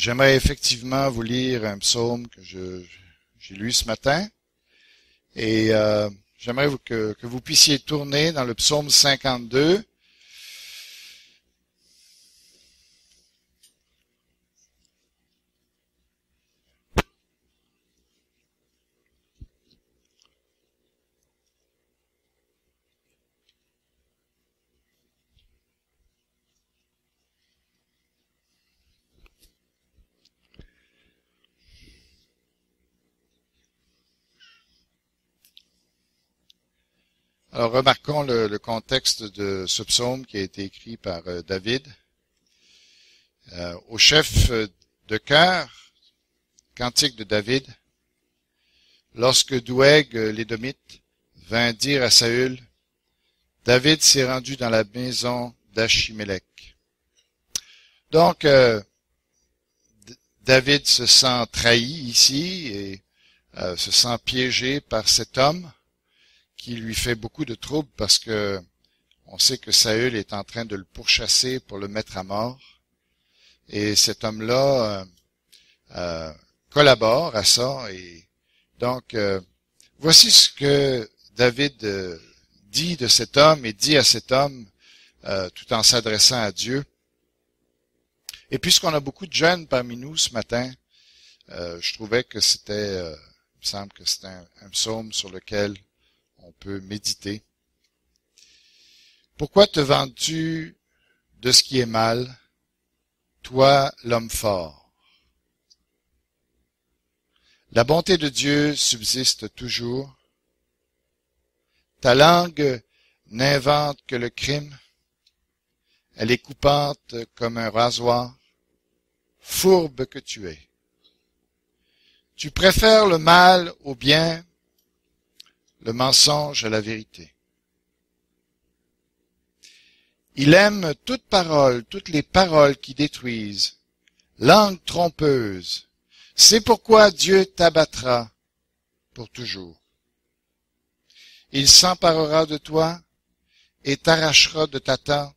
J'aimerais effectivement vous lire un psaume que j'ai lu ce matin. Et j'aimerais que vous puissiez tourner dans le psaume 52. Alors, remarquons le contexte de ce psaume qui a été écrit par David. Au chef de chœur, cantique de David, lorsque Doueg, l'Édomite, vint dire à Saül, David s'est rendu dans la maison d'Achimélec. Donc, David se sent trahi ici et se sent piégé par cet homme qui lui fait beaucoup de troubles parce que on sait que Saül est en train de le pourchasser pour le mettre à mort. Et cet homme-là collabore à ça. Et donc, voici ce que David dit de cet homme et dit à cet homme tout en s'adressant à Dieu. Et puisqu'on a beaucoup de jeunes parmi nous ce matin, je trouvais que c'était, il me semble que c'était un psaume sur lequel on peut méditer. Pourquoi te vantes-tu de ce qui est mal, toi l'homme fort? La bonté de Dieu subsiste toujours. Ta langue n'invente que le crime. Elle est coupante comme un rasoir. Fourbe que tu es. Tu préfères le mal au bien, le mensonge à la vérité. Il aime toute parole, toutes les paroles qui détruisent, langue trompeuse. C'est pourquoi Dieu t'abattra pour toujours. Il s'emparera de toi et t'arrachera de ta tente.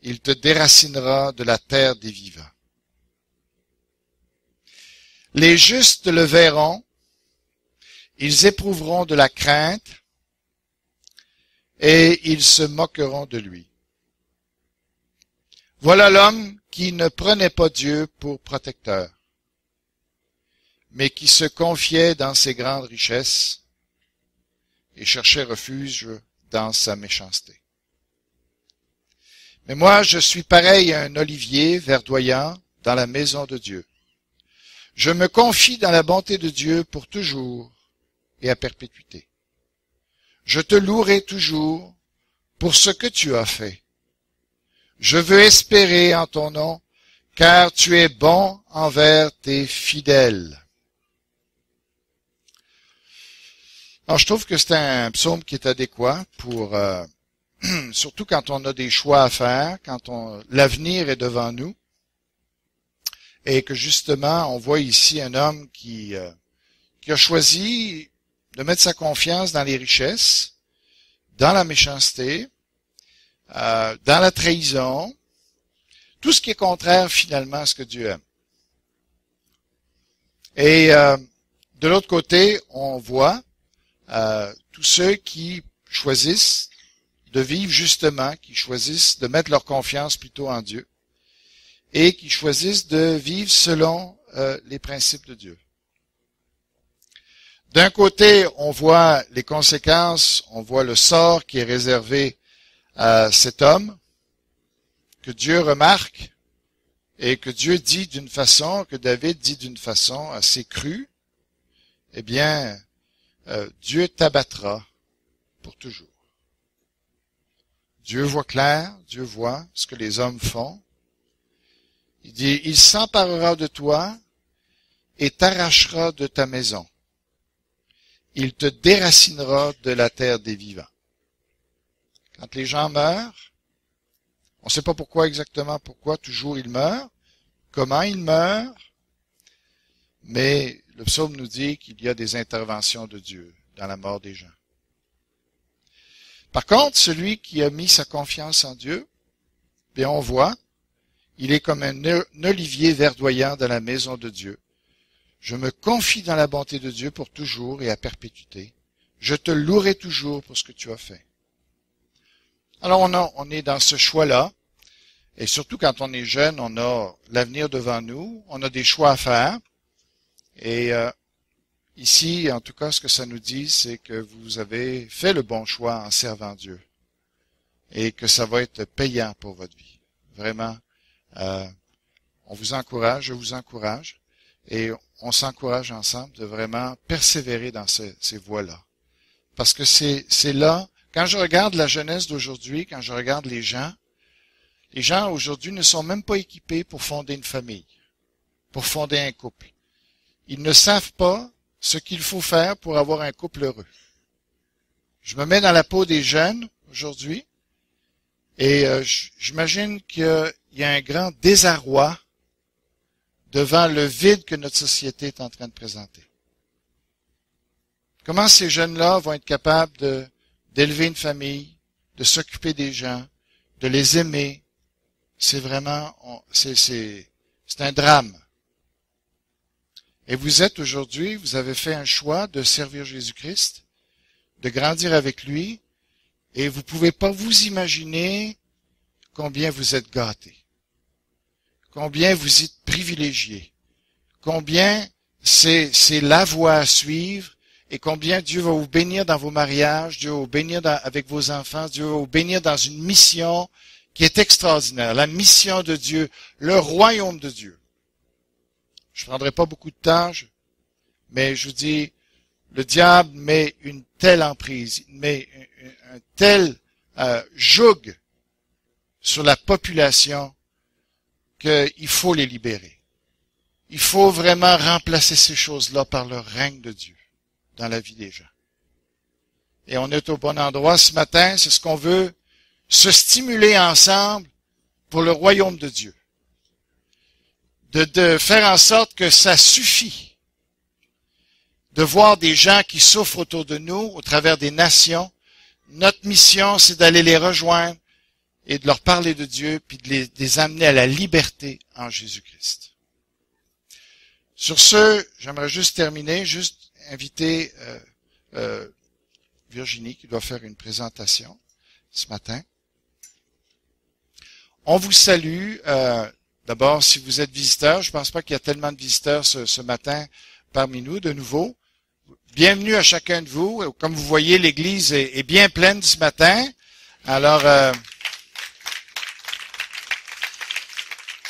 Il te déracinera de la terre des vivants. Les justes le verront. Ils éprouveront de la crainte et ils se moqueront de lui. Voilà l'homme qui ne prenait pas Dieu pour protecteur, mais qui se confiait dans ses grandes richesses et cherchait refuge dans sa méchanceté. Mais moi, je suis pareil à un olivier verdoyant dans la maison de Dieu. Je me confie dans la bonté de Dieu pour toujours et à perpétuité. Je te louerai toujours pour ce que tu as fait. Je veux espérer en ton nom, car tu es bon envers tes fidèles. Alors, je trouve que c'est un psaume qui est adéquat pour, surtout quand on a des choix à faire, quand l'avenir est devant nous, et que justement, on voit ici un homme qui a choisi de mettre sa confiance dans les richesses, dans la méchanceté, dans la trahison, tout ce qui est contraire finalement à ce que Dieu aime. Et de l'autre côté, on voit tous ceux qui choisissent de vivre justement, qui choisissent de mettre leur confiance plutôt en Dieu, et qui choisissent de vivre selon les principes de Dieu. D'un côté, on voit les conséquences, on voit le sort qui est réservé à cet homme, que Dieu remarque, et que Dieu dit d'une façon, que David dit d'une façon assez crue, eh bien, Dieu t'abattra pour toujours. Dieu voit clair, Dieu voit ce que les hommes font. Il dit, il s'emparera de toi et t'arrachera de ta maison. Il te déracinera de la terre des vivants. Quand les gens meurent, on ne sait pas pourquoi exactement, pourquoi toujours ils meurent, comment ils meurent, mais le psaume nous dit qu'il y a des interventions de Dieu dans la mort des gens. Par contre, celui qui a mis sa confiance en Dieu, bien on voit Il est comme un olivier verdoyant dans la maison de Dieu. Je me confie dans la bonté de Dieu pour toujours et à perpétuité. Je te louerai toujours pour ce que tu as fait. Alors on est dans ce choix-là. Et surtout quand on est jeune, on a l'avenir devant nous. On a des choix à faire. Et ici, en tout cas, ce que ça nous dit, c'est que vous avez fait le bon choix en servant Dieu. Et que ça va être payant pour votre vie. Vraiment, on vous encourage, je vous encourage. Et on s'encourage ensemble de vraiment persévérer dans ces voies-là. Parce que c'est là, quand je regarde la jeunesse d'aujourd'hui, quand je regarde les gens aujourd'hui ne sont même pas équipés pour fonder une famille, pour fonder un couple. Ils ne savent pas ce qu'il faut faire pour avoir un couple heureux. Je me mets dans la peau des jeunes aujourd'hui et j'imagine qu'il y a un grand désarroi devant le vide que notre société est en train de présenter. Comment ces jeunes-là vont être capables d'élever une famille, de s'occuper des gens, de les aimer? C'est vraiment, c'est un drame. Et vous avez fait un choix de servir Jésus-Christ, de grandir avec lui, et vous pouvez pas vous imaginer combien vous êtes gâtés, combien vous êtes privilégiés, combien c'est la voie à suivre, et combien Dieu va vous bénir dans vos mariages, Dieu va vous bénir avec vos enfants, Dieu va vous bénir dans une mission qui est extraordinaire, la mission de Dieu, le royaume de Dieu. Je ne prendrai pas beaucoup de temps, mais je vous dis, le diable met une telle emprise, il met un tel joug sur la population qu'il faut les libérer. Il faut vraiment remplacer ces choses-là par le règne de Dieu dans la vie des gens. Et on est au bon endroit ce matin, c'est ce qu'on veut, se stimuler ensemble pour le royaume de Dieu. De faire en sorte que ça suffit de voir des gens qui souffrent autour de nous, au travers des nations. Notre mission, c'est d'aller les rejoindre et de leur parler de Dieu, puis de les amener à la liberté en Jésus-Christ. Sur ce, j'aimerais juste terminer, juste inviter Virginie qui doit faire une présentation ce matin. On vous salue. D'abord, si vous êtes visiteur, je ne pense pas qu'il y a tellement de visiteurs ce matin parmi nous de nouveau. Bienvenue à chacun de vous. Comme vous voyez, l'église est bien pleine ce matin. Alors,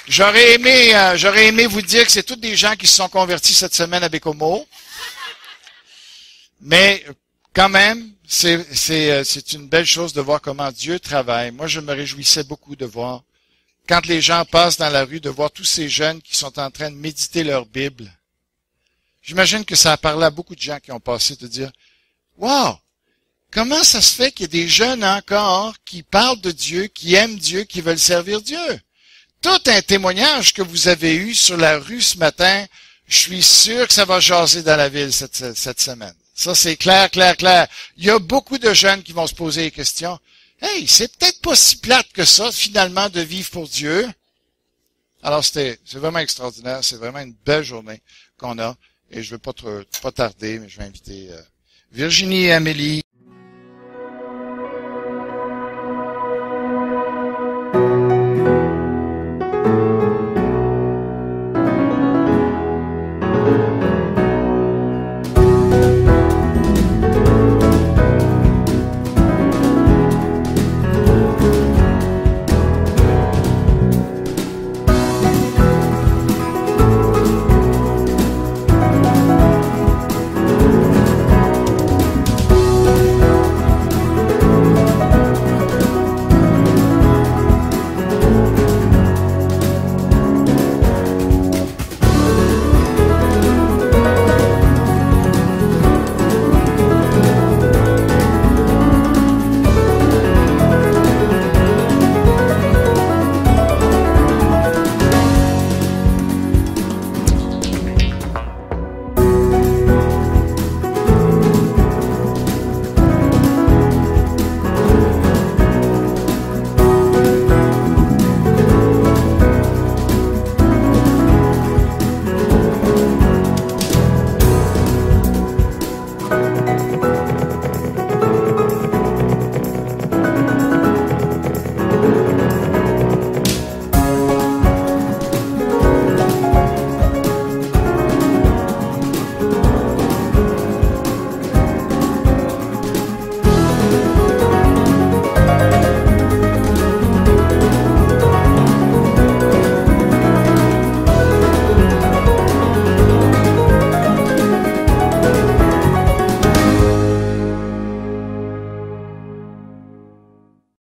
j'aurais aimé vous dire que c'est tous des gens qui se sont convertis cette semaine à Bécomo. Mais quand même, c'est une belle chose de voir comment Dieu travaille. Moi, je me réjouissais beaucoup de voir, quand les gens passent dans la rue, de voir tous ces jeunes qui sont en train de méditer leur Bible. J'imagine que ça a parlé à beaucoup de gens qui ont passé de dire, « Wow! Comment ça se fait qu'il y a des jeunes encore qui parlent de Dieu, qui aiment Dieu, qui veulent servir Dieu? » Tout un témoignage que vous avez eu sur la rue ce matin, je suis sûr que ça va jaser dans la ville cette semaine. Ça, c'est clair, clair, clair. Il y a beaucoup de jeunes qui vont se poser des questions. Hey, c'est peut-être pas si plate que ça, finalement, de vivre pour Dieu. Alors, c'est vraiment extraordinaire. C'est vraiment une belle journée qu'on a. Et je ne vais pas tarder, mais je vais inviter Virginie et Amélie.